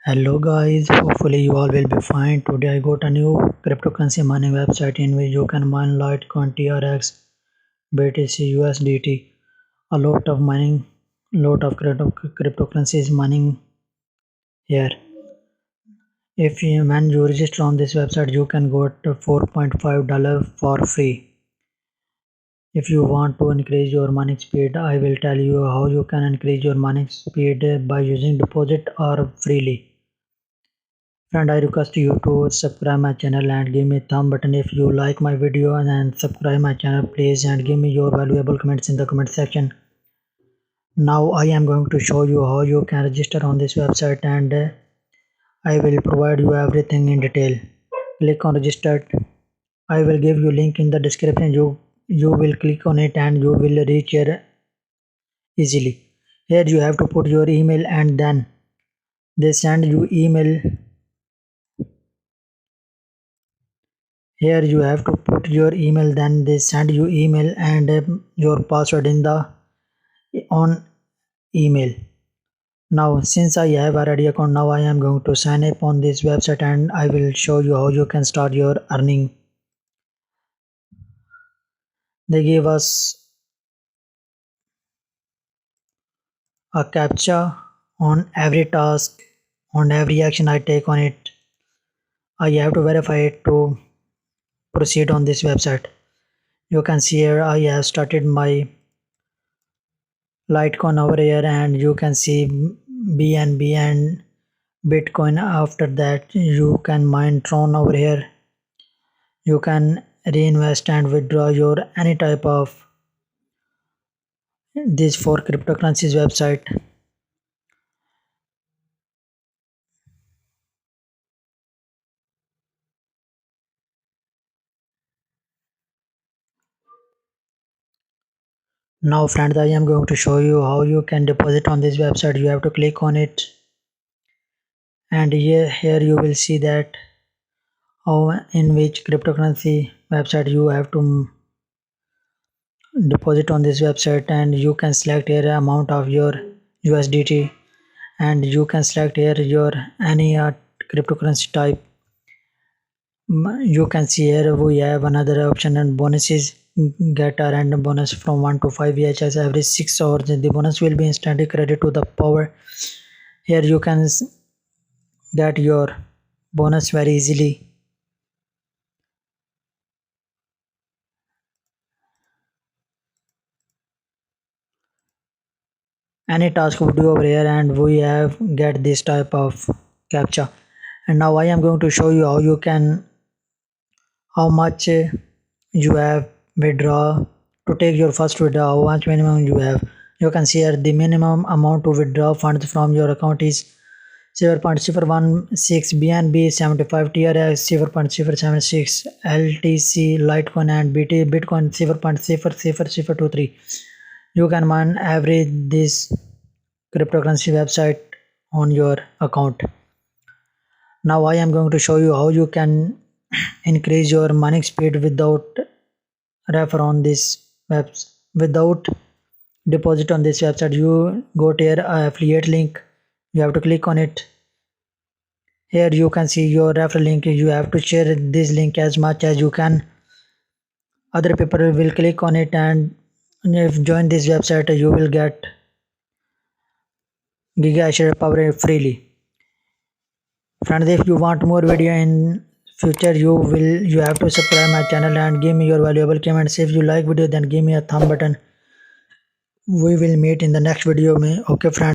Hello guys, hopefully you all will be fine. Today I got a new cryptocurrency mining website in which you can mine Litecoin, TRX, BTC, USDT. A lot of cryptocurrency is mining here. When you register on this website, you can get $4.5 for free. If you want to increase your mining speed, I will tell you how you can increase your mining speed by using deposit or freely. Friend, I request you to subscribe my channel and give me thumb button if you like my video, and subscribe my channel please, and give me your valuable comments in the comment section. Now I am going to show you how you can register on this website, and I will provide you everything in detail. Click on register. I will give you link in the description. You will click on it and you will reach here easily. Here you have to put your email and then they send you email. Here you have to put your email, then they send you email and your password on email. Now since I have already account, now I am going to sign up on this website and I will show you how you can start your earning. They give us a captcha on every task, on every action I take on it. I have to verify it to proceed on this website. You can see here I have started my Litecoin over here, and you can see BNB and Bitcoin. After that you can mine Tron over here. You can reinvest and withdraw your any type of these four cryptocurrencies website. Now friends, I am going to show you how you can deposit on this website. You have to click on it, and here you will see that how in which cryptocurrency website you have to deposit on this website, and you can select here amount of your USDT, and you can select here your any cryptocurrency type. You can see here we have another option, and bonuses. Get a random bonus from 1 to 5 VHS every 6 hours. The bonus will be instantly credited to the power. Here you can get your bonus very easily. Any task we do over here, and we have get this type of captcha. And now I am going to show you how much you have withdraw. To take your first withdrawal, how much minimum you have. You can see here the minimum amount to withdraw funds from your account is 0.016 BNB, 75 TRX, 0.076 LTC, Litecoin and Bitcoin 0.00023. You can mine every this cryptocurrency website on your account. Now I am going to show you how you can increase your mining speed without refer on this without deposit on this website. You go to your affiliate link, you have to click on it. Here you can see your referral link. You have to share this link as much as you can. Other people will click on it, and if you join this website you will get giga share power freely. Friends, if you want more video in future, you have to subscribe my channel and give me your valuable comments. If you like video, then give me a thumb button. We will meet in the next video. Okay friends.